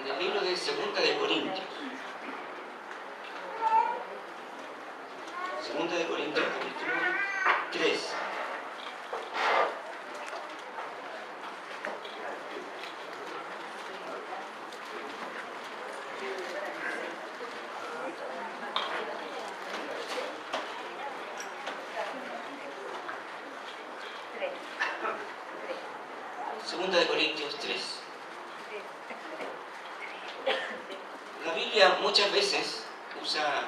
en el libro de Segunda de Corintios. Segunda de Corintios, capítulo 3. Segunda de Corintios 3. La Biblia muchas veces usa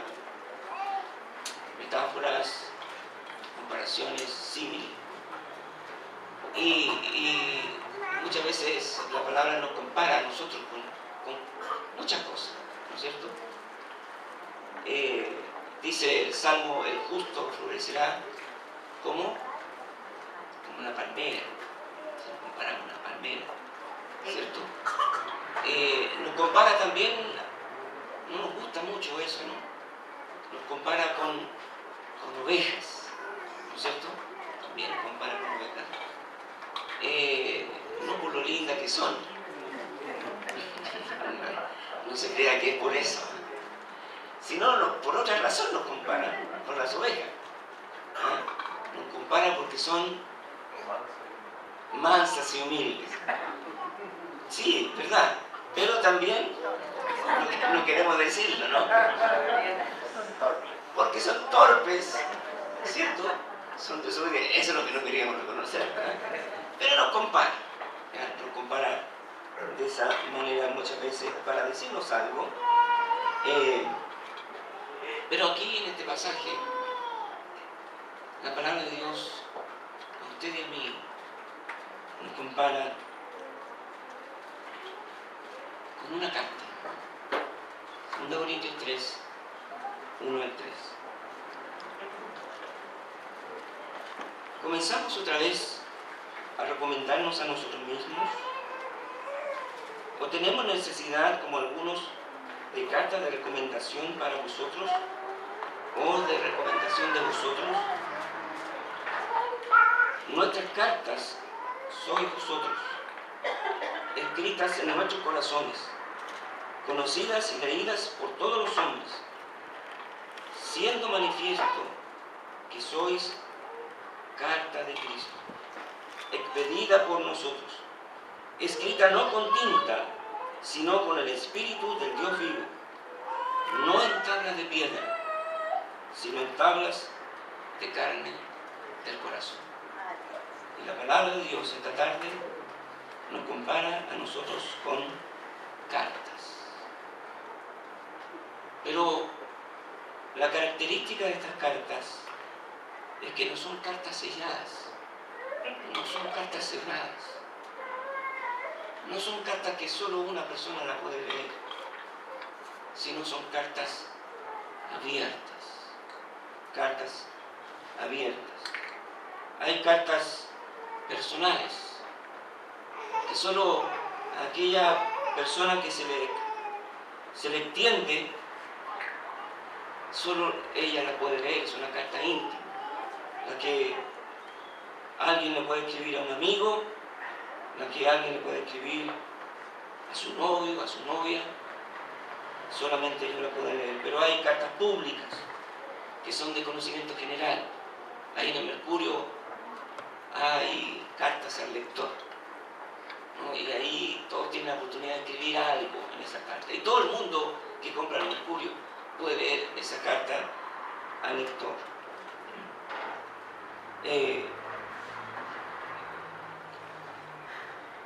metáforas, comparaciones, símiles. Y muchas veces la palabra nos compara a nosotros con muchas cosas, ¿no es cierto? Dice el Salmo, el justo florecerá como una palmera. Se nos compara con una palmera, ¿cierto? Nos compara también, no nos gusta mucho eso, ¿no? Nos compara con ovejas, ¿no es cierto? También nos compara con ovejas. No por lo lindas que son, no se crea que es por eso, sino por otra razón nos compara con las ovejas. Nos compara porque son mansas y humildes. Sí, ¿verdad? Pero también, no queremos decirlo, ¿no? Porque son torpes, ¿cierto? Eso es lo que no queríamos reconocer, ¿verdad? Pero nos compara de esa manera muchas veces para decirnos algo. Pero aquí en este pasaje, la palabra de Dios a usted y a mí nos compara con una carta. 2 Corintios 3, 1 al 3. Comenzamos otra vez a recomendarnos a nosotros mismos, o tenemos necesidad, como algunos, de cartas de recomendación para vosotros o de recomendación de vosotros. Nuestras cartas sois vosotros, escritas en nuestros corazones, conocidas y leídas por todos los hombres, siendo manifiesto que sois carta de Cristo, expedida por nosotros, escrita no con tinta, sino con el Espíritu del Dios vivo, no en tablas de piedra, sino en tablas de carne del corazón. Y la palabra de Dios esta tarde nos compara a nosotros con cartas. Pero la característica de estas cartas es que no son cartas selladas, no son cartas cerradas, no son cartas que solo una persona la puede leer, sino son cartas abiertas, cartas abiertas. Hay cartas personales que solo aquella persona que se le entiende, solo ella la puede leer. Es una carta íntima, la que alguien le puede escribir a un amigo, la que alguien le puede escribir a su novio, a su novia, solamente ellos la pueden leer. Pero hay cartas públicas que son de conocimiento general. Ahí en el Mercurio hay cartas al lector, ¿no? Y ahí todos tienen la oportunidad de escribir algo en esa carta. Y todo el mundo que compra el Mercurio puede leer esa carta al lector.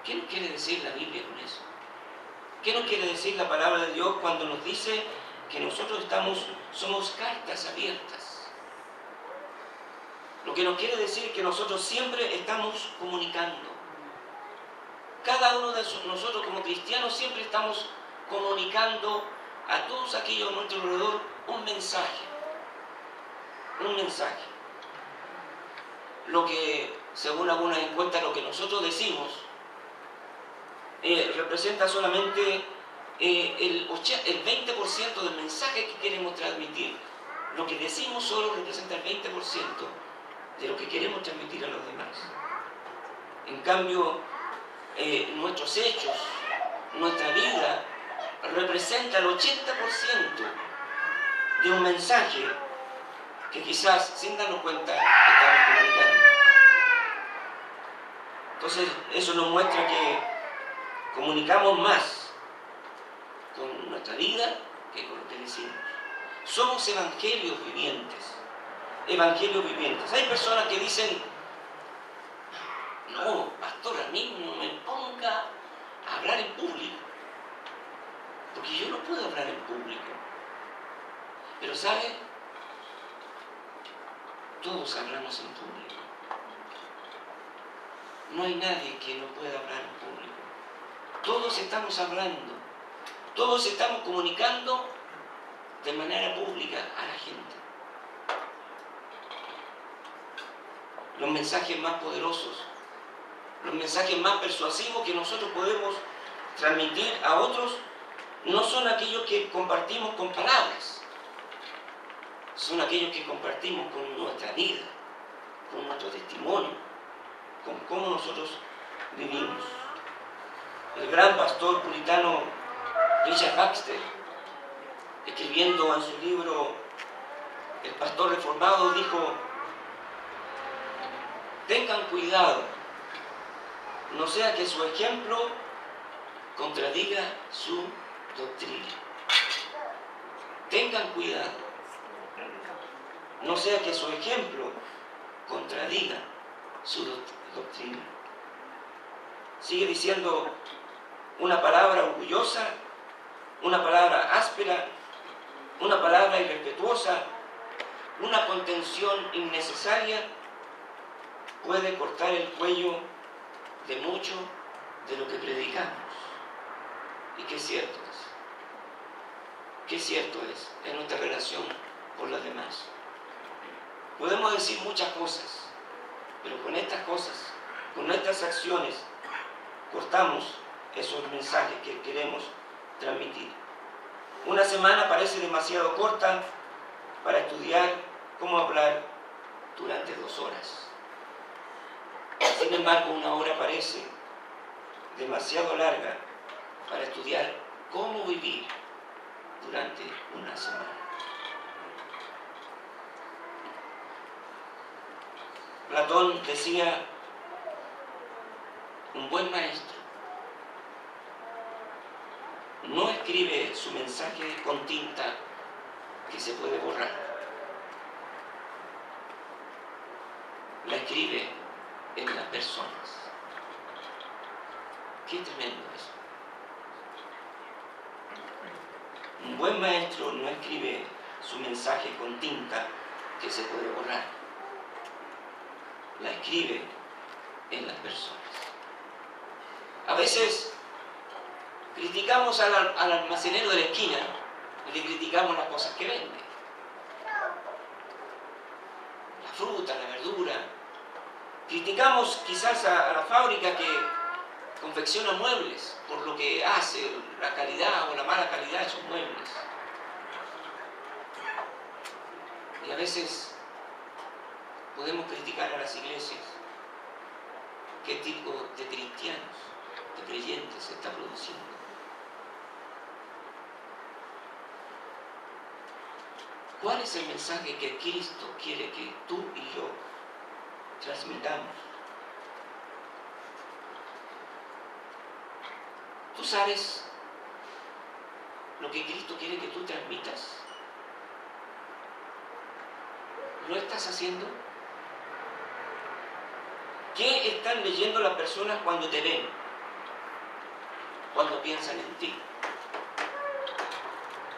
¿Qué nos quiere decir la Biblia con eso? ¿Qué nos quiere decir la palabra de Dios cuando nos dice que nosotros somos cartas abiertas? Lo que nos quiere decir es que nosotros siempre estamos comunicando. Cada uno de nosotros como cristianos siempre estamos comunicando a todos aquellos a nuestro alrededor un mensaje. Un mensaje. Lo que, según algunas encuestas, lo que nosotros decimos representa solamente el 20% del mensaje que queremos transmitir. Lo que decimos solo representa el 20% de lo que queremos transmitir a los demás. En cambio, nuestros hechos, nuestra vida, representa el 80% de un mensaje que quizás, sin darnos cuenta, estamos comunicando. Entonces, eso nos muestra que comunicamos más con nuestra vida que con lo que decimos. Somos evangelios vivientes. Evangelios vivientes. Hay personas que dicen: no, pastor, a mí no me ponga a hablar en público, porque yo no puedo hablar en público. Pero ¿sabe? Todos hablamos en público. No hay nadie que no pueda hablar en público. Todos estamos hablando, todos estamos comunicando de manera pública a la gente. Los mensajes más poderosos, los mensajes más persuasivos que nosotros podemos transmitir a otros no son aquellos que compartimos con palabras, son aquellos que compartimos con nuestra vida, con nuestro testimonio, con cómo nosotros vivimos. El gran pastor puritano Richard Baxter, escribiendo en su libro El Pastor Reformado, dijo: tengan cuidado, no sea que su ejemplo contradiga su doctrina. Tengan cuidado, no sea que su ejemplo contradiga su doctrina. Sigue diciendo: una palabra orgullosa, una palabra áspera, una palabra irrespetuosa, una contención innecesaria puede cortar el cuello de mucho de lo que predicamos. Y qué cierto es. Qué cierto es en nuestra relación con los demás. Podemos decir muchas cosas, pero con estas cosas, con nuestras acciones, cortamos esos mensajes que queremos transmitir. Una semana parece demasiado corta para estudiar cómo hablar durante 2 horas. Sin embargo, 1 hora parece demasiado larga para estudiar cómo vivir durante una semana. Platón decía: un buen maestro no escribe su mensaje con tinta que se puede borrar. La escribe en las personas. Qué tremendo eso. Un buen maestro no escribe su mensaje con tinta que se puede borrar. La escribe en las personas. A veces criticamos al almacenero de la esquina y le criticamos las cosas que vende. La fruta, la verdura. Criticamos quizás a la fábrica que confecciona muebles por lo que hace, la calidad o la mala calidad de esos muebles. Y a veces podemos criticar a las iglesias. ¿Qué tipo de cristianos, de creyentes se está produciendo? ¿Cuál es el mensaje que Cristo quiere que tú y yo transmitamos? ¿Tú sabes lo que Cristo quiere que tú transmitas? ¿Lo estás haciendo? ¿Qué están leyendo las personas cuando te ven? Cuando piensan en ti.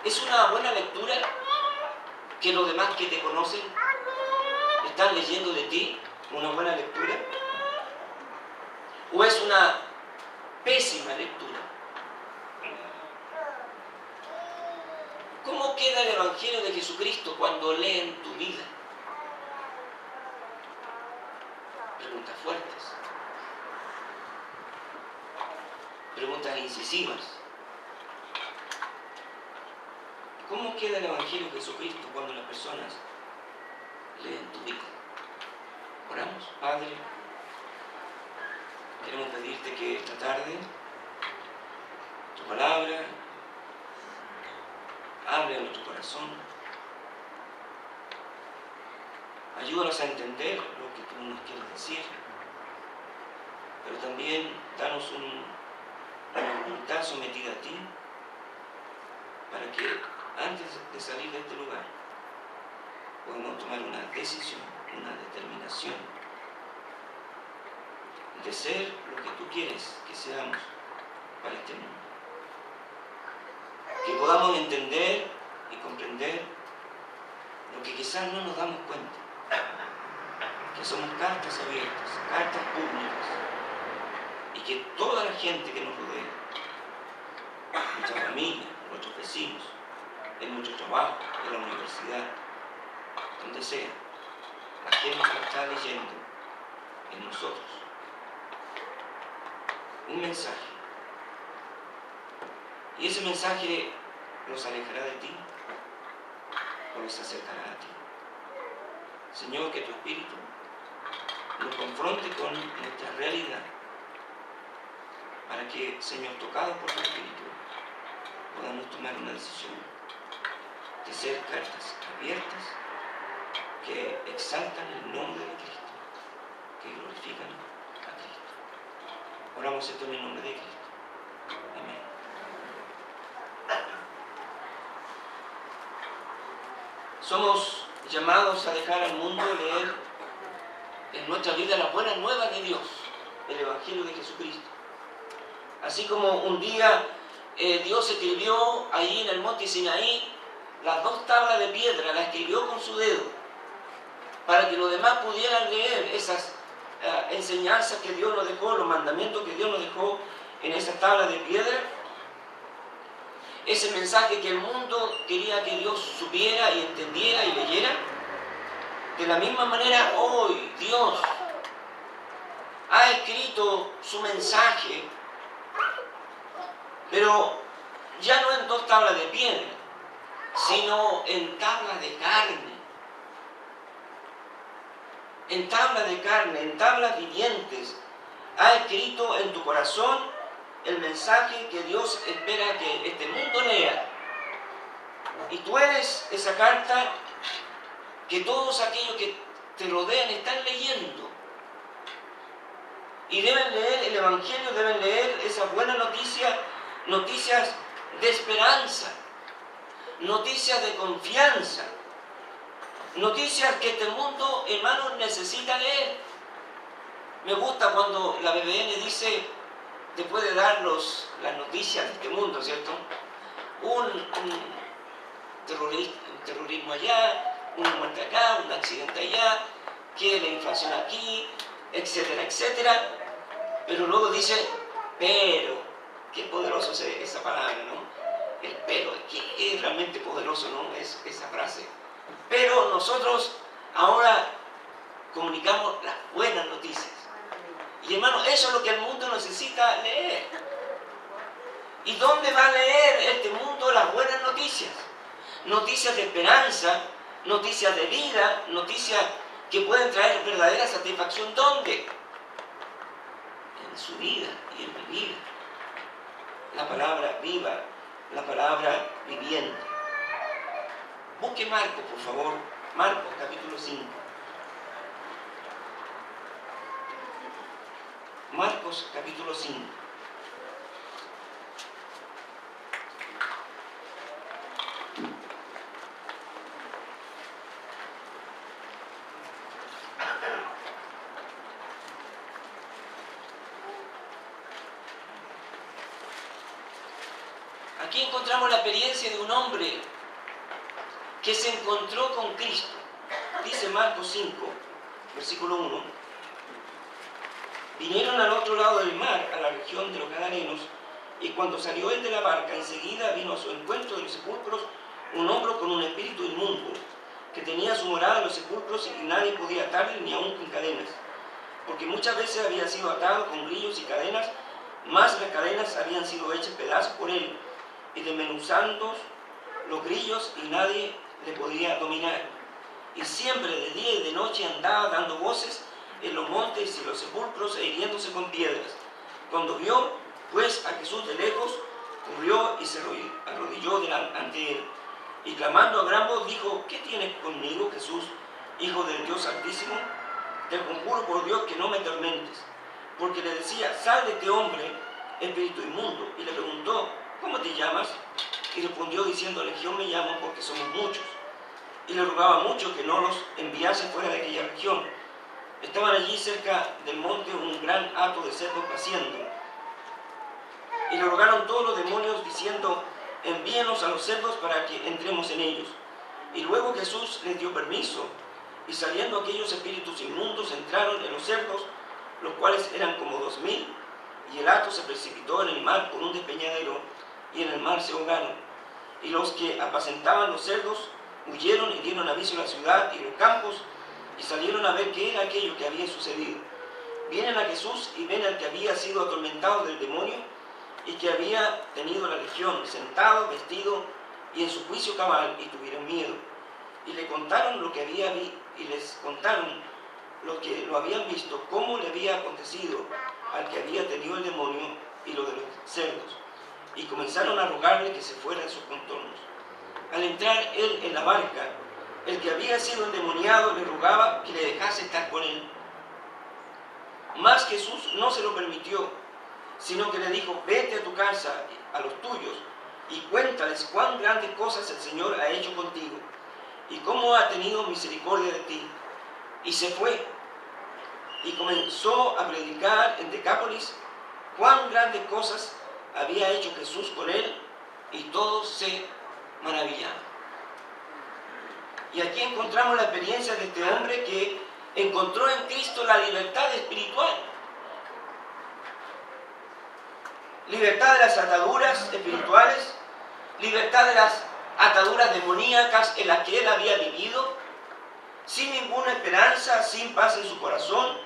¿Es una buena lectura que los demás que te conocen están leyendo de ti? ¿Una buena lectura? ¿O es una pésima lectura? ¿Cómo queda el Evangelio de Jesucristo cuando leen tu vida? Preguntas fuertes. Preguntas incisivas. ¿Cómo queda el Evangelio de Jesucristo cuando las personas leen tu vida? Oramos. Padre, queremos pedirte que esta tarde tu palabra hable a nuestro corazón. Ayúdanos a entender lo que tú nos quieres decir, pero también danos una voluntad sometida a ti, para que antes de salir de este lugar podamos tomar una decisión, una determinación de ser lo que tú quieres que seamos para este mundo. Que podamos entender y comprender lo que quizás no nos damos cuenta, que somos cartas abiertas, cartas públicas, y que toda la gente que nos rodea, nuestra familia, nuestros vecinos, en nuestro trabajo, en la universidad, donde sea, la gente lo está leyendo en nosotros. Un mensaje. Y ese mensaje los alejará de ti o los acercará a ti. Señor, que tu Espíritu nos confronte con nuestra realidad, para que, Señor, tocados por tu Espíritu, podamos tomar una decisión de ser cartas abiertas que exaltan el nombre de Cristo, que glorifican a Cristo. Oramos esto en el nombre de Cristo. Amén. Somos llamados a dejar al mundo leer en nuestra vida la buena nueva de Dios, el Evangelio de Jesucristo. Así como un día Dios escribió ahí en el monte Sinaí las 2 tablas de piedra, las escribió con su dedo, para que los demás pudieran leer esas enseñanzas que Dios nos dejó, los mandamientos que Dios nos dejó en esas tablas de piedra. Ese mensaje que el mundo quería que Dios supiera y entendiera y leyera. De la misma manera hoy Dios ha escrito su mensaje, pero ya no en 2 tablas de piedra, sino en tablas de carne. En tablas de carne, en tablas vivientes, ha escrito en tu corazón el mensaje que Dios espera que este mundo lea. Y tú eres esa carta que todos aquellos que te rodean están leyendo. Y deben leer el Evangelio, deben leer esas buenas noticias, noticias de esperanza, noticias de confianza, noticias que este mundo, hermanos, necesita leer. Me gusta cuando la BBN dice, después de dar las noticias de este mundo, ¿cierto? Un terrorismo allá, una muerte acá, un accidente allá, que la inflación aquí, etcétera, etcétera. Pero luego dice, pero, qué poderoso es esa palabra, ¿no? El pero, qué es realmente poderoso, ¿no? Es esa frase. Pero nosotros ahora comunicamos las buenas noticias. Y hermano, eso es lo que el mundo necesita leer. ¿Y dónde va a leer este mundo las buenas noticias? Noticias de esperanza, noticias de vida, noticias que pueden traer verdadera satisfacción. ¿Dónde? En su vida y en mi vida. La palabra viva, la palabra viviente. Busque Marcos, por favor. Marcos, capítulo 5. Marcos, capítulo 5. Aquí encontramos la experiencia de un hombre que se encontró con Cristo. Dice Marcos 5, versículo 1. Vinieron al otro lado del mar, a la región de los Gadarenos, y cuando salió él de la barca, enseguida vino a su encuentro de los sepulcros un hombre con un espíritu inmundo, que tenía su morada en los sepulcros y nadie podía atarle ni aun con cadenas, porque muchas veces había sido atado con grillos y cadenas, mas las cadenas habían sido hechas pedazos por él, y desmenuzando los grillos y nadie le podía dominar. Y siempre de día y de noche andaba dando voces en los montes y los sepulcros e hiriéndose con piedras. Cuando vio pues a Jesús de lejos, corrió y se arrodilló ante él. y clamando a gran voz dijo: ¿qué tienes conmigo, Jesús, Hijo del Dios Altísimo? Te conjuro por Dios que no me atormentes. Porque le decía: sal de este hombre, espíritu inmundo. Y le preguntó: ¿cómo te llamas? Y respondió diciendo: Legión me llamo, porque somos muchos. Y le rogaba mucho que no los enviase fuera de aquella región. Estaban allí cerca del monte un gran hato de cerdos paciendo. Y le rogaron todos los demonios diciendo: envíenos a los cerdos para que entremos en ellos. Y luego Jesús les dio permiso, y saliendo aquellos espíritus inmundos entraron en los cerdos, los cuales eran como 2000, y el hato se precipitó en el mar por un despeñadero, y en el mar se ahogaron. Y los que apacentaban los cerdos huyeron y dieron aviso a la ciudad y los campos, y salieron a ver qué era aquello que había sucedido. Vienen a Jesús y ven al que había sido atormentado del demonio, y que había tenido la legión, sentado, vestido, y en su juicio cabal, y tuvieron miedo. Y le contaron lo que había y les contaron los que lo habían visto, cómo le había acontecido al que había tenido el demonio y lo de los cerdos. Y comenzaron a rogarle que se fuera de sus contornos. Al entrar él en la barca, el que había sido endemoniado le rogaba que le dejase estar con él. Mas Jesús no se lo permitió, sino que le dijo: vete a tu casa, a los tuyos, y cuéntales cuán grandes cosas el Señor ha hecho contigo, y cómo ha tenido misericordia de ti. Y se fue, y comenzó a predicar en Decápolis cuán grandes cosas había hecho Jesús con él, y todos se maravillaban. Y aquí encontramos la experiencia de este hombre que encontró en Cristo la libertad espiritual. Libertad de las ataduras espirituales, libertad de las ataduras demoníacas en las que él había vivido, sin ninguna esperanza, sin paz en su corazón.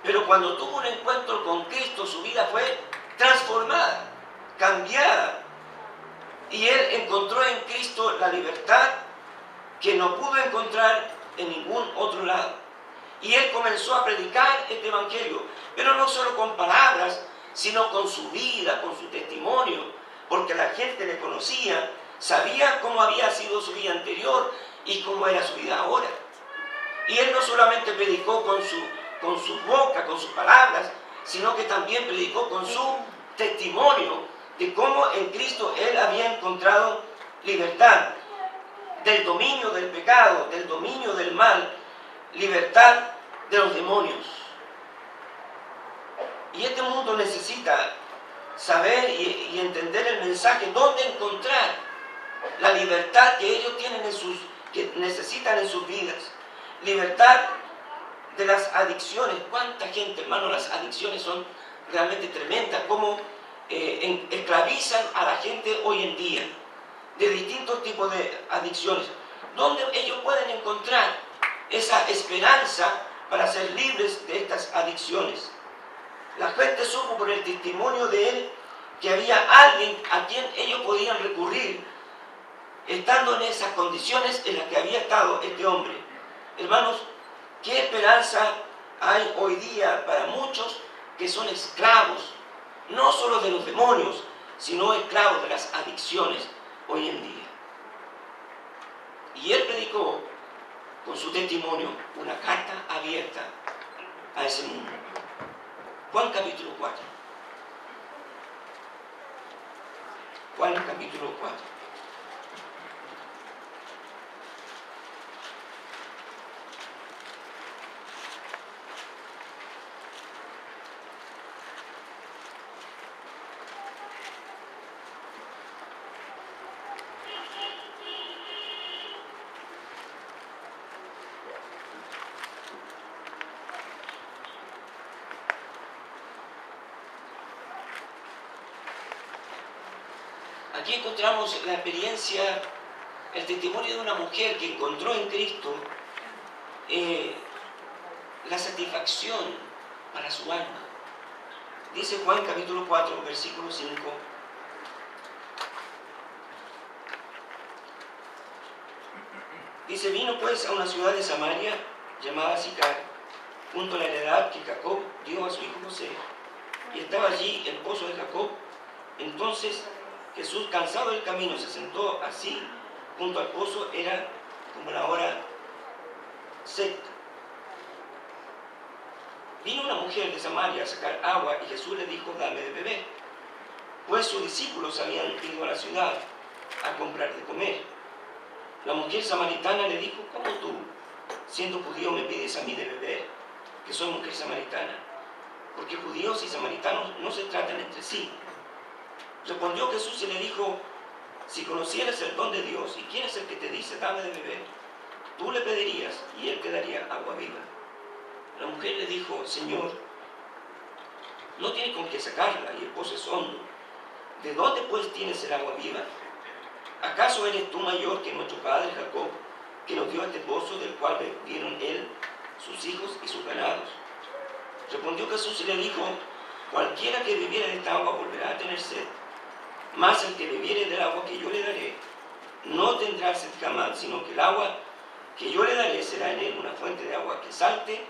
Pero cuando tuvo un encuentro con Cristo, su vida fue transformada, cambiada. Y él encontró en Cristo la libertad que no pudo encontrar en ningún otro lado. Y él comenzó a predicar este evangelio, pero no solo con palabras, sino con su vida, con su testimonio, porque la gente le conocía, sabía cómo había sido su vida anterior y cómo era su vida ahora. Y él no solamente predicó con su boca, con sus palabras, sino que también predicó con su testimonio de cómo en Cristo él había encontrado libertad del dominio del pecado, del dominio del mal, libertad de los demonios. Y este mundo necesita saber y entender el mensaje, dónde encontrar la libertad que ellos tienen que necesitan en sus vidas. Libertad de las adicciones. ¿Cuánta gente, hermano? Las adicciones son realmente tremendas, cómo esclavizan a la gente hoy en día, de distintos tipos de adicciones. ¿Dónde ellos pueden encontrar esa esperanza para ser libres de estas adicciones? La gente supo por el testimonio de él que había alguien a quien ellos podían recurrir, estando en esas condiciones en las que había estado este hombre. Hermanos, ¿qué esperanza hay hoy día para muchos que son esclavos, no solo de los demonios, sino esclavos de las adicciones hoy en día? Y él predicó con su testimonio una carta abierta a ese mundo. Juan capítulo 4. Juan capítulo 4. Aquí encontramos la experiencia, el testimonio de una mujer que encontró en Cristo la satisfacción para su alma. Dice Juan capítulo 4, versículo 5. Dice: vino pues a una ciudad de Samaria llamada Sicar, junto a la heredad que Jacob dio a su hijo José, y estaba allí el pozo de Jacob. Entonces Jesús, cansado del camino, se sentó así junto al pozo era como la hora sexta. Vino una mujer de Samaria a sacar agua y Jesús le dijo, dame de beber. Pues sus discípulos habían ido a la ciudad a comprar de comer. La mujer samaritana le dijo, ¿cómo tú, siendo judío, me pides a mí de beber, que soy mujer samaritana? Porque judíos y samaritanos no se tratan entre sí. Respondió Jesús y le dijo, si conocieras el don de Dios y quién es el que te dice, dame de beber, tú le pedirías y él te daría agua viva. La mujer le dijo, Señor, no tiene con qué sacarla y el pozo es hondo. ¿De dónde pues tienes el agua viva? ¿Acaso eres tú mayor que nuestro padre Jacob, que nos dio este pozo del cual bebieron él, sus hijos y sus ganados? Respondió Jesús y le dijo, cualquiera que bebiere de esta agua volverá a tener sed, mas el que bebiere del agua que yo le daré no tendrá sed jamás, sino que el agua que yo le daré será en él una fuente de agua que salte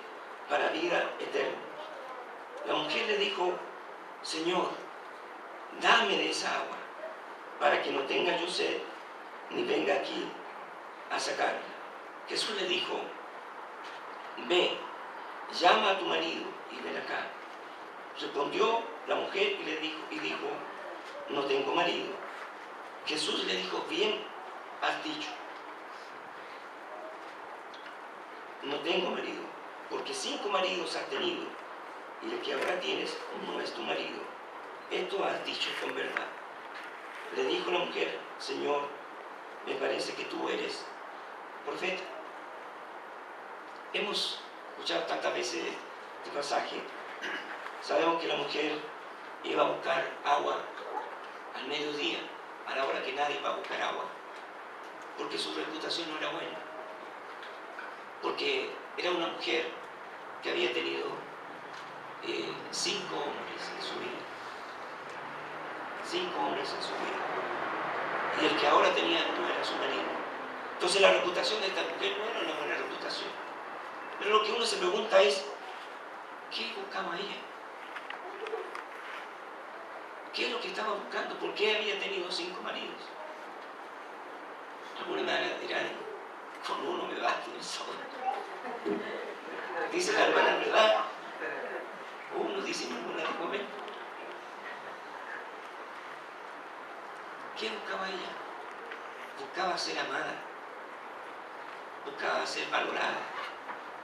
para vida eterna. La mujer le dijo, Señor, dame de esa agua, para que no tenga yo sed, ni venga aquí a sacarla. Jesús le dijo, ve, llama a tu marido y ven acá. Respondió la mujer y dijo, no tengo marido. Jesús le dijo, bien has dicho, no tengo marido, porque 5 maridos has tenido, y el que ahora tienes no es tu marido. Esto has dicho con verdad. Le dijo la mujer, Señor, me parece que tú eres profeta. Hemos escuchado tantas veces este pasaje. Sabemos que la mujer iba a buscar agua al mediodía, a la hora que nadie va a buscar agua, porque su reputación no era buena, porque era una mujer que había tenido 5 hombres en su vida. 5 hombres en su vida. Y el que ahora tenía no era su marido. Entonces la reputación de esta mujer no era una buena reputación. Pero lo que uno se pregunta es, ¿qué buscaba ella? ¿Qué es lo que estaba buscando? ¿Por qué había tenido 5 maridos? Alguna manera dirán, con uno me basta y me sobra. Dice la hermana, ¿verdad? Uno dice, ninguna de comer. ¿Qué buscaba ella? Buscaba ser amada, buscaba ser valorada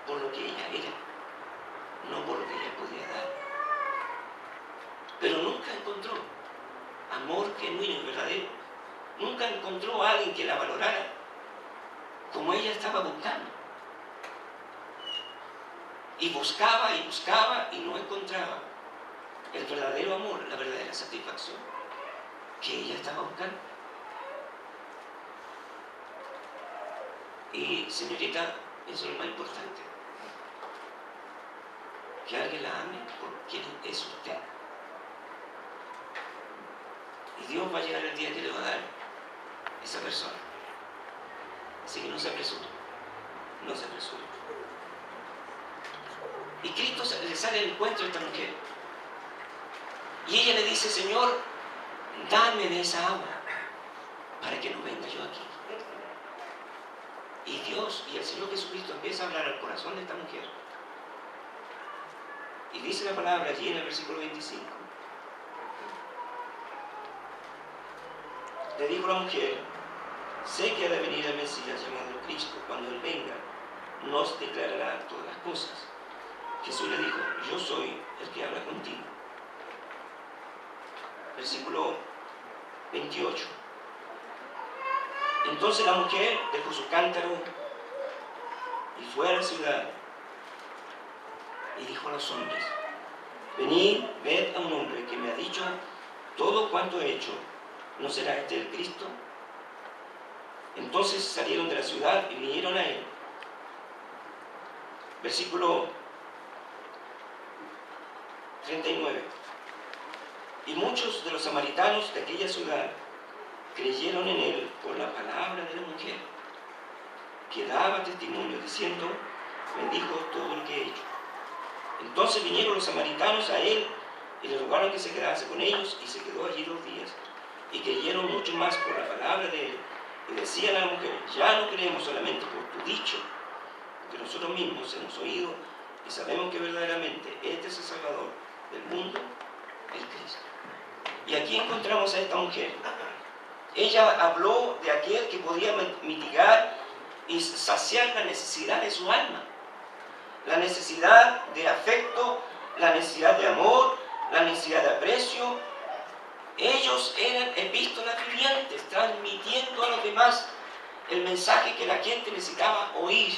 por lo que ella era, no por lo que ella podía dar. Pero nunca encontró amor genuino y verdadero. Nunca encontró a alguien que la valorara como ella estaba buscando. Y buscaba y no encontraba el verdadero amor, la verdadera satisfacción que ella estaba buscando. Y señorita, eso es lo más importante, que alguien la ame por quien es usted. Y Dios va a llegar el día que le va a dar esa persona. Así que no se apresure, no se apresure. Y Cristo le sale al encuentro a esta mujer. Y ella le dice, Señor, dame de esa agua para que no venga yo aquí. Y Dios y el Señor Jesucristo empieza a hablar al corazón de esta mujer. Y dice la palabra allí en el versículo 25. Le dijo la mujer, sé que ha de venir el Mesías llamado Cristo. Cuando Él venga, nos declarará todas las cosas. Jesús le dijo, yo soy el que habla contigo. Versículo 28. Entonces la mujer dejó su cántaro y fue a la ciudad y dijo a los hombres, venid, ved a un hombre que me ha dicho todo cuanto he hecho. ¿No será este el Cristo? Entonces salieron de la ciudad y vinieron a él. Versículo 39. Y muchos de los samaritanos de aquella ciudad creyeron en él por la palabra de la mujer, que daba testimonio diciendo, me dijo todo lo que he hecho. Entonces vinieron los samaritanos a él y le rogaron que se quedase con ellos, y se quedó allí 2 días. Y creyeron mucho más por la palabra de él y decían a la mujer: ya no creemos solamente por tu dicho, que nosotros mismos hemos oído y sabemos que verdaderamente este es el Salvador del mundo, el Cristo. Y aquí encontramos a esta mujer. Ella habló de aquel que podía mitigar y saciar la necesidad de su alma, la necesidad de afecto, la necesidad de amor, la necesidad de aprecio. Ellos eran epístolas vivientes, transmitiendo a los demás el mensaje que la gente necesitaba oír.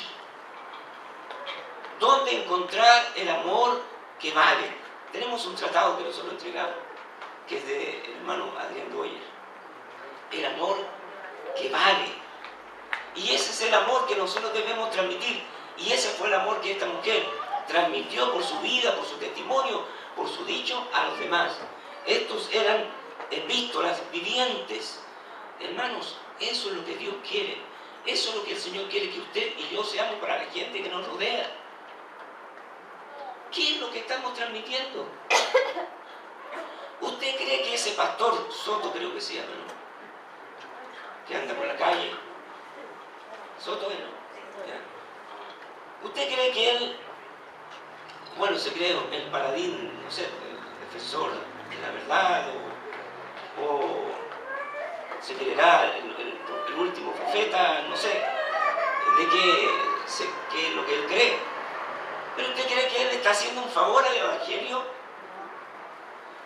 ¿Dónde encontrar el amor que vale? Tenemos un tratado que nosotros entregamos, que es del hermano Adrián Goyer. El amor que vale. Y ese es el amor que nosotros debemos transmitir. Y ese fue el amor que esta mujer transmitió por su vida, por su testimonio, por su dicho a los demás. Estos eran epístolas vivientes. Hermanos, eso es lo que Dios quiere. Eso es lo que el Señor quiere que usted y yo seamos para la gente que nos rodea. ¿Qué es lo que estamos transmitiendo? ¿Usted cree que ese pastor Soto, creo que se llama, ¿no?, que anda por la calle? Soto, ¿no? ¿Ya? ¿Usted cree que él, bueno, se cree el paladín, no sé, el defensor de la verdad, o se creerá el último profeta, no sé, de qué es lo que él cree? ¿Pero usted cree que él está haciendo un favor al Evangelio?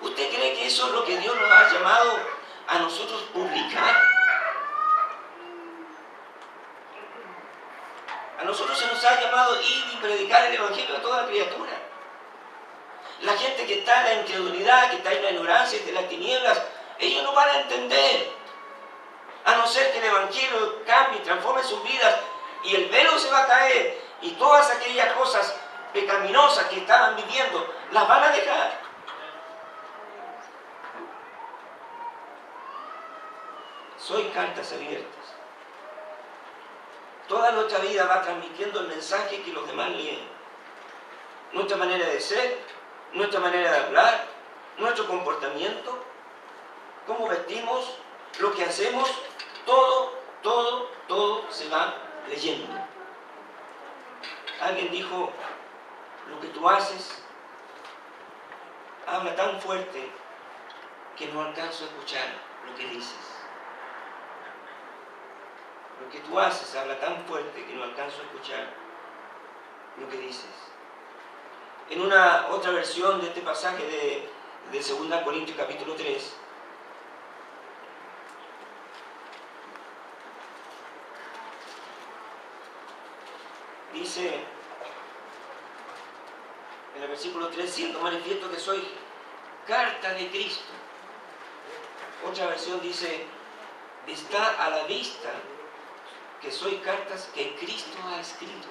¿Usted cree que eso es lo que Dios nos ha llamado a nosotros publicar? A nosotros se nos ha llamado ir y predicar el Evangelio a toda criatura. La gente que está en la incredulidad, que está en la ignorancia, de las tinieblas, ellos no van a entender. A no ser que el Evangelio cambie, transforme sus vidas y el velo se va a caer y todas aquellas cosas pecaminosas que estaban viviendo las van a dejar. Soy cartas abiertas. Toda nuestra vida va transmitiendo el mensaje que los demás leen. Nuestra manera de ser, nuestra manera de hablar, nuestro comportamiento, cómo vestimos, lo que hacemos, todo se va leyendo. Alguien dijo: lo que tú haces habla tan fuerte que no alcanzo a escuchar lo que dices. Lo que tú haces habla tan fuerte que no alcanzo a escuchar lo que dices. En una otra versión de este pasaje de 2 Corintios capítulo 3, dice en el versículo 3: siendo manifiesto que soy carta de Cristo. Otra versión dice: está a la vista que soy cartas que Cristo ha escrito.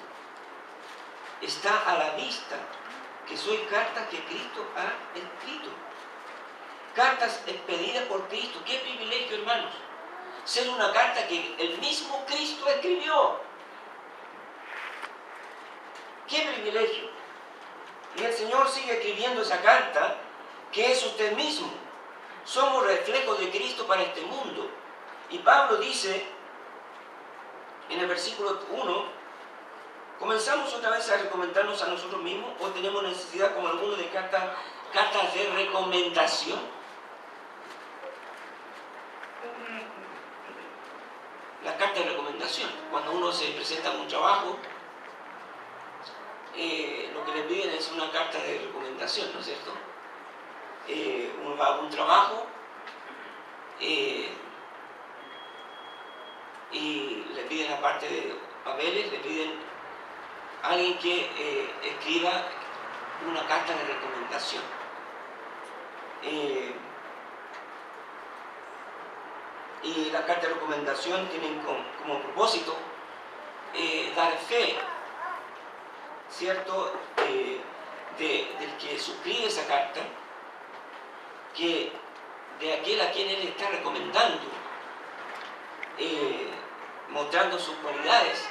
Está a la vista que soy cartas que Cristo ha escrito. Cartas expedidas por Cristo. ¡Qué privilegio, hermanos! Ser una carta que el mismo Cristo escribió. ¡Qué privilegio! Y el Señor sigue escribiendo esa carta, que es usted mismo. Somos reflejos de Cristo para este mundo. Y Pablo dice en el versículo 1: ¿comenzamos otra vez a recomendarnos a nosotros mismos o tenemos necesidad, como algunos, de cartas de recomendación? Las cartas de recomendación, cuando uno se presenta en un trabajo, lo que le piden es una carta de recomendación, ¿no es cierto? Uno va a un trabajo y le piden, aparte de papeles, le piden a alguien que escriba una carta de recomendación. Y la carta de recomendación tiene como propósito dar fe, ¿cierto?, del que suscribe esa carta, que de aquel a quien él está recomendando, mostrando sus cualidades,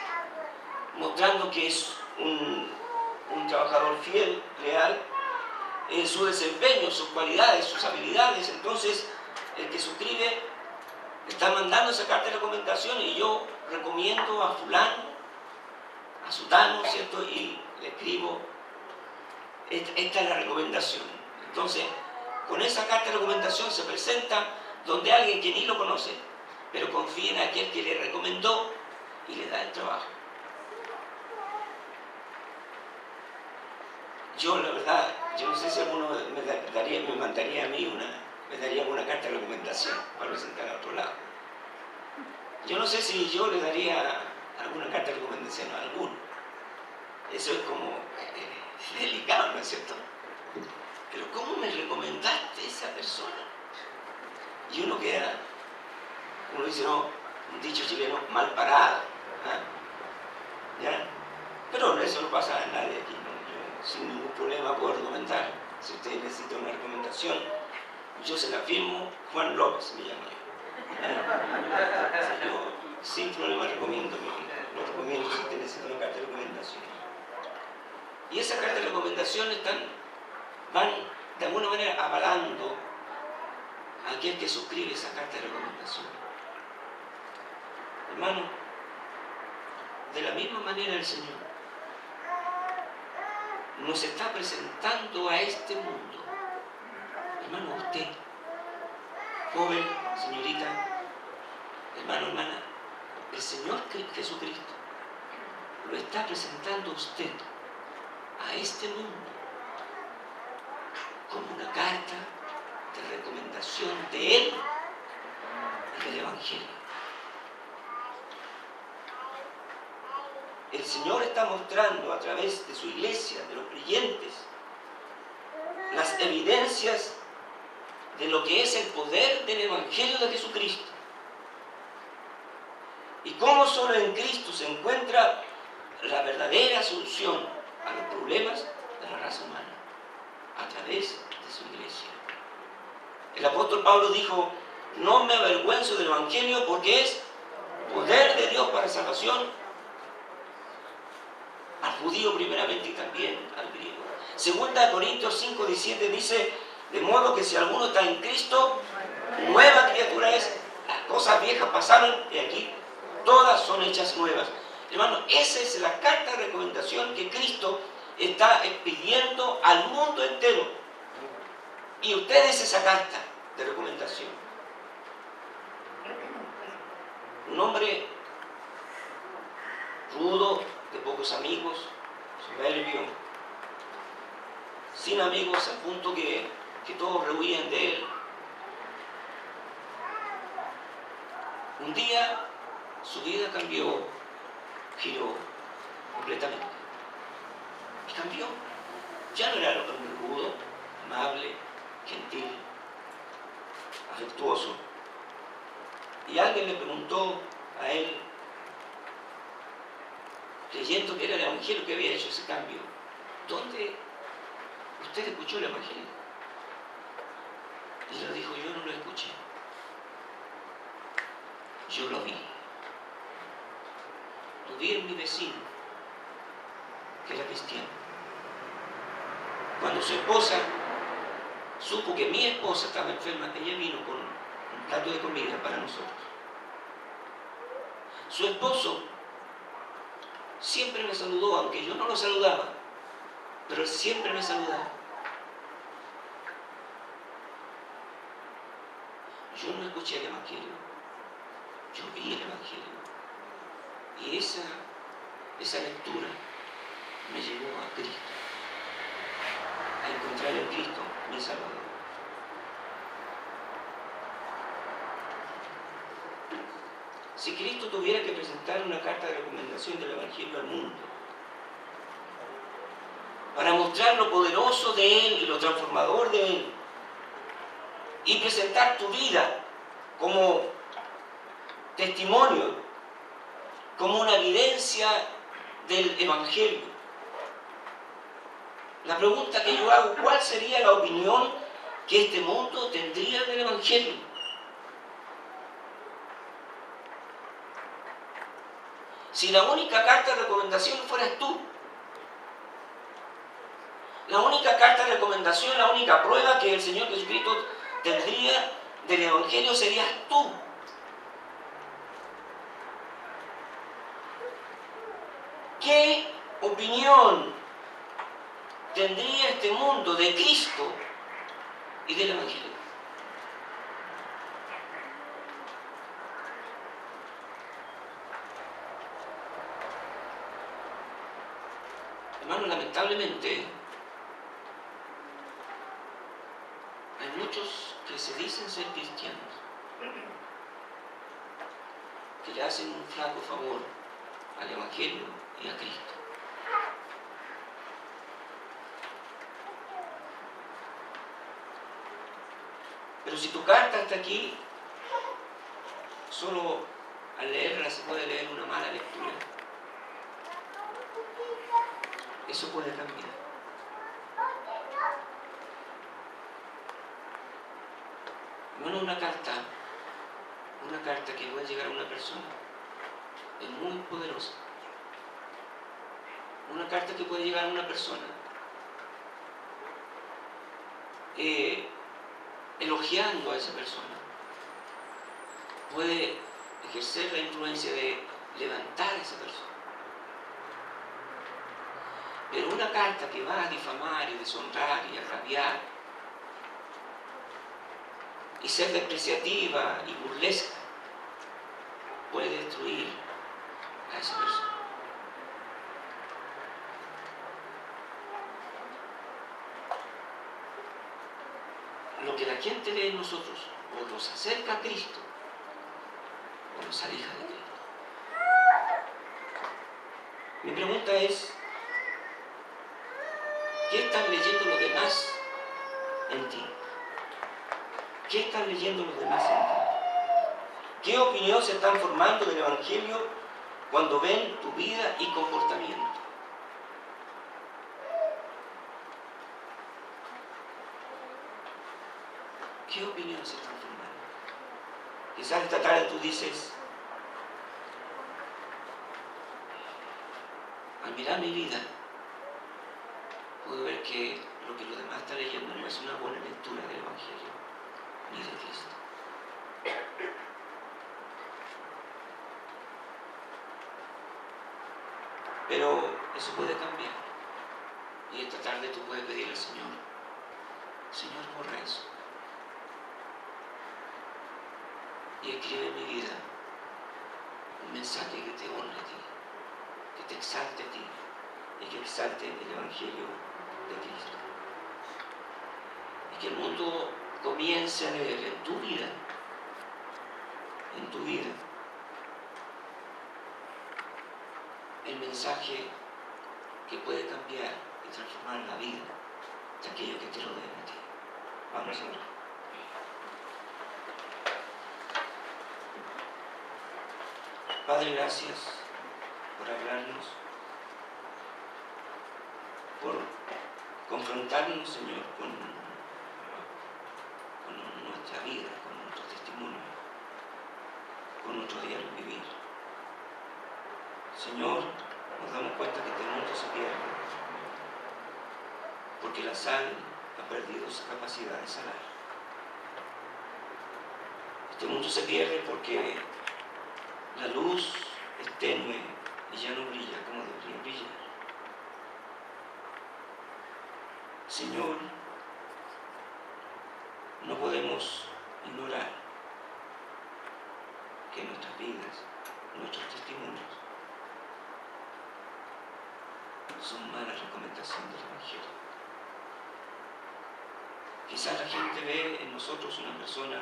mostrando que es un trabajador fiel, leal, su desempeño, sus cualidades, sus habilidades. Entonces, el que suscribe Está mandando esa carta de recomendación y yo recomiendo a fulano, a sutano, ¿cierto? Y le escribo, esta es la recomendación. Entonces, con esa carta de recomendación se presenta donde alguien que ni lo conoce, pero confía en aquel que le recomendó y le da el trabajo. Yo, la verdad, yo no sé si alguno me mandaría a mí me daría una carta de recomendación para presentar a otro lado. Yo no sé si yo le daría alguna carta de recomendación a alguno. Eso es como delicado, ¿no es cierto? Pero ¿cómo me recomendaste a esa persona? Y uno queda, uno dice, no, un dicho chileno, mal parado. ¿Ah? ¿Ya? Pero eso no pasa a nadie aquí, ¿no? Yo sin ningún problema puedo recomendar. Si usted necesita una recomendación, yo se la firmo, Juan López me llamo yo. Yo sin problema lo recomiendo si usted necesita una carta de recomendación. Y esas cartas de recomendación van de alguna manera avalando a aquel que suscribe esa carta de recomendación. Hermano, de la misma manera el Señor nos está presentando a este mundo. Hermano, usted, joven, señorita, hermano, hermana, el Señor Jesucristo lo está presentando a usted, a este mundo, como una carta de recomendación de Él y del Evangelio. El Señor está mostrando a través de su iglesia, de los creyentes, las evidencias de lo que es el poder del Evangelio de Jesucristo. Y cómo solo en Cristo se encuentra la verdadera solución a los problemas de la raza humana, a través de su iglesia. El apóstol Pablo dijo, no me avergüenzo del Evangelio porque es poder de Dios para salvación al judío primeramente y también al griego. Segunda de Corintios 5:17 dice, de modo que si alguno está en Cristo, nueva criatura es, las cosas viejas pasaron y aquí todas son hechas nuevas. Hermano, esa es la carta de recomendación que Cristo está expidiendo al mundo entero. Y usted es esa carta de recomendación. Un hombre rudo, de pocos amigos, soberbio, sin amigos, al punto que todos rehuían de él. Un día su vida cambió, giró completamente. Y cambió. Ya no era el hombre rudo, amable, gentil, afectuoso. Y alguien le preguntó a él, creyendo que era el Evangelio que había hecho ese cambio, ¿dónde usted escuchó el Evangelio? Y le dijo, yo no lo escuché. Yo lo vi. Lo vi en mi vecino, que era cristiano. Cuando su esposa supo que mi esposa estaba enferma, ella vino con un plato de comida para nosotros. Su esposo siempre me saludó, aunque yo no lo saludaba, pero él siempre me saludaba. Yo no escuché el Evangelio, yo vi el Evangelio. Y esa lectura me llevó a Cristo, a encontrar en Cristo mi Salvador. Si Cristo tuviera que presentar una carta de recomendación del Evangelio al mundo, para mostrar lo poderoso de Él y lo transformador de Él, y presentar tu vida como testimonio, como una evidencia del Evangelio. La pregunta que yo hago, ¿cuál sería la opinión que este mundo tendría del Evangelio? Si la única carta de recomendación fueras tú, la única carta de recomendación, la única prueba que el Señor Jesucristo tendría del Evangelio serías tú. ¿Qué opinión tendría este mundo de Cristo y del Evangelio? Hermanos, lamentablemente, hay muchos que se dicen ser cristianos, que le hacen un flaco favor al Evangelio y a Cristo. Pero si tu carta está aquí, solo al leerla se puede leer una mala lectura. Eso puede cambiar. Hermano, una carta que puede llegar a una persona es muy poderosa. Una carta que puede llegar a una persona elogiando a esa persona puede ejercer la influencia de levantar a esa persona. Pero una carta que va a difamar y deshonrar y a rabiar y ser despreciativa y burlesca puede destruir a esa persona. Lo que la gente lee en nosotros o nos acerca a Cristo o nos aleja de Cristo. Mi pregunta es, ¿qué están leyendo los demás en ti? ¿Qué están leyendo los demás en ti? ¿Qué opinión se están formando del Evangelio cuando ven tu vida y comportamiento? ¿Qué opinión se están formando? Quizás esta tarde tú dices, al mirar mi vida, puedo ver que lo que los demás están leyendo no es una buena lectura del Evangelio ni de Cristo. Pero eso puede cambiar. Y esta tarde tú puedes pedirle al Señor, Señor, borra eso. Y escribe en mi vida un mensaje que te honre a ti, que te exalte a ti y que exalte el Evangelio de Cristo. Y que el mundo comience a leer en tu vida, el mensaje que puede cambiar y transformar la vida de aquello que te rodea a ti. Vamos a orar. Padre, gracias por hablarnos, por confrontarnos, Señor, con nuestra vida, con nuestro testimonio, con nuestro diario vivir. Señor, nos damos cuenta que este mundo se pierde porque la sal ha perdido su capacidad de salar. Este mundo se pierde porque la luz es tenue y ya no brilla como debería brillar. Señor, no podemos ignorar que nuestras vidas, nuestros testimonios, son malas recomendaciones del Evangelio. Quizás la gente ve en nosotros una persona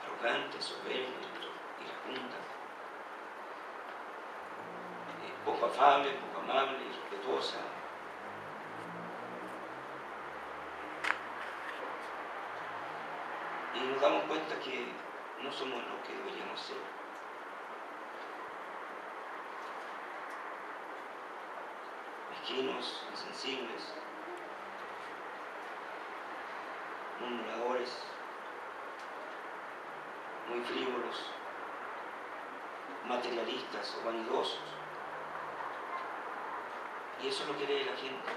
arrogante, soberbia, iracunda, poco afable, poco amable, irrespetuosa. Y nos damos cuenta que no somos lo que deberíamos ser. Mezquinos, insensibles, murmuradores, muy frívolos, materialistas o vanidosos. Y eso es lo que lee la gente.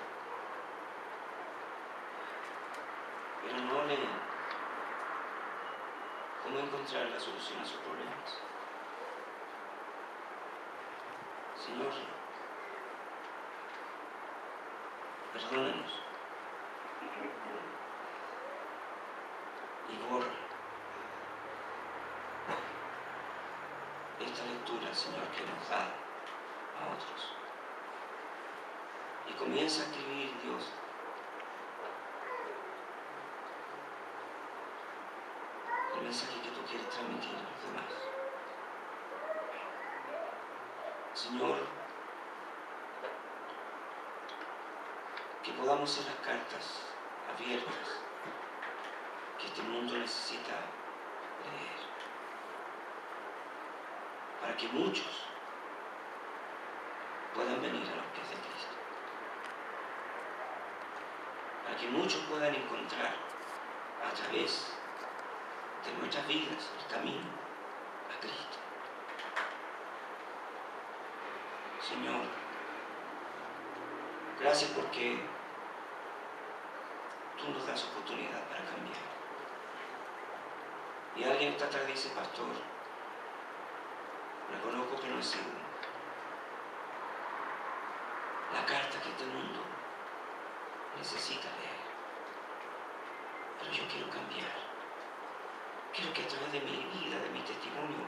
Pero no leen cómo encontrar la solución a sus problemas. Señor, Perdónanos y borra esta lectura, Señor, que nos da a otros. Y comienza a escribir, Dios, el mensaje que tú quieres transmitir a los demás. Señor, que podamos ser las cartas abiertas que este mundo necesita leer, para que muchos puedan venir a los pies de Cristo, para que muchos puedan encontrar a través de nuestras vidas el camino a Cristo. Señor, gracias porque tú nos das oportunidad para cambiar. Y alguien está atrás dice, pastor, reconozco que no he sido la carta que este mundo necesita leer. Pero yo quiero cambiar. Quiero que a través de mi vida, de mi testimonio,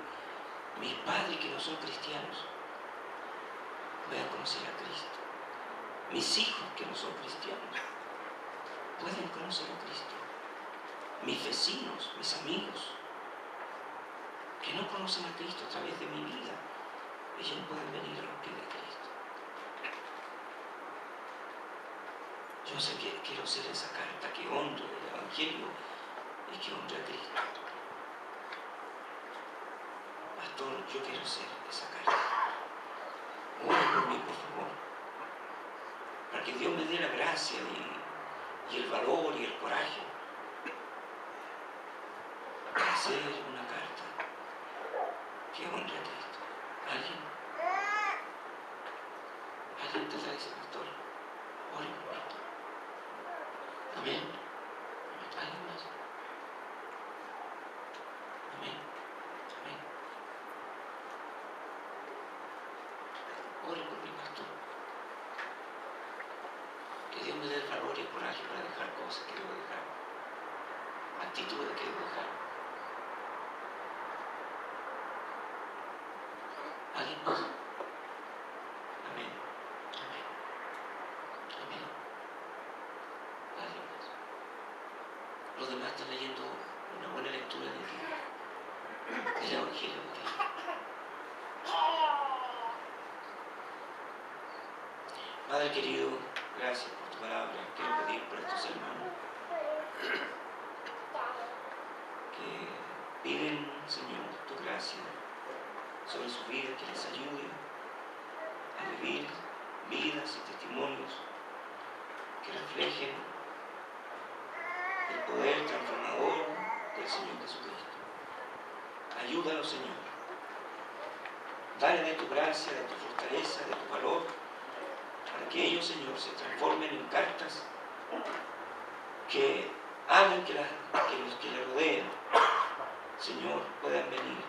mis padres que no son cristianos puedan conocer a Cristo. Mis hijos que no son cristianos pueden conocer a Cristo. Mis vecinos, mis amigos que no conocen a Cristo a través de mi vida, ellos pueden venir a los pies de Cristo. Yo sé que quiero ser esa carta que honre el Evangelio y que honre a Cristo. Pastor, yo quiero ser esa carta. Ore por mí, por favor, para que Dios me dé la gracia y el valor y el coraje para hacer una carta que honre a Cristo. ¿Alguien? ¿Alguien te trae ese pastor? Ore por mí. Amén. ¿Alguien más? Amén. Amén. Ore por mi pastor. Que Dios me dé el valor y el coraje para dejar cosas que debo dejar. Actitudes que debo dejar. ¿Alguien más? Amén. Amén. Amén. ¿Alguien más? Los demás están leyendo una buena lectura de ti, del Evangelio de ti. Padre querido, gracias por tu palabra. Quiero pedir por estos hermanos que piden, Señor, tu gracia sobre su vida, que les ayude a vivir vidas y testimonios que reflejen el poder transformador del Señor Jesucristo. Ayúdalos, Señor. Dale de tu gracia, de tu fortaleza, de tu valor, para que ellos, Señor, se transformen en cartas que hagan que los que le rodean, Señor, puedan venir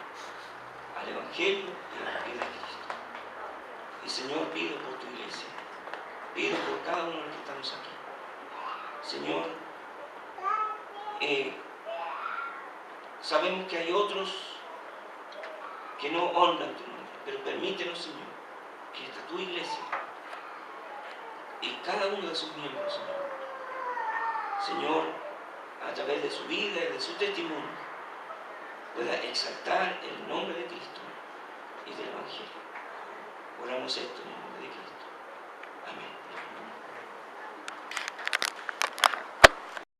al Evangelio y a la vida de Cristo. Y Señor, pido por tu iglesia, pido por cada uno de los que estamos aquí. Señor, sabemos que hay otros que no honran tu nombre, pero permítenos, Señor, que esta tu iglesia y cada uno de sus miembros, Señor, a través de su vida y de su testimonio, pueda exaltar el nombre de Cristo y del Evangelio. Oramos esto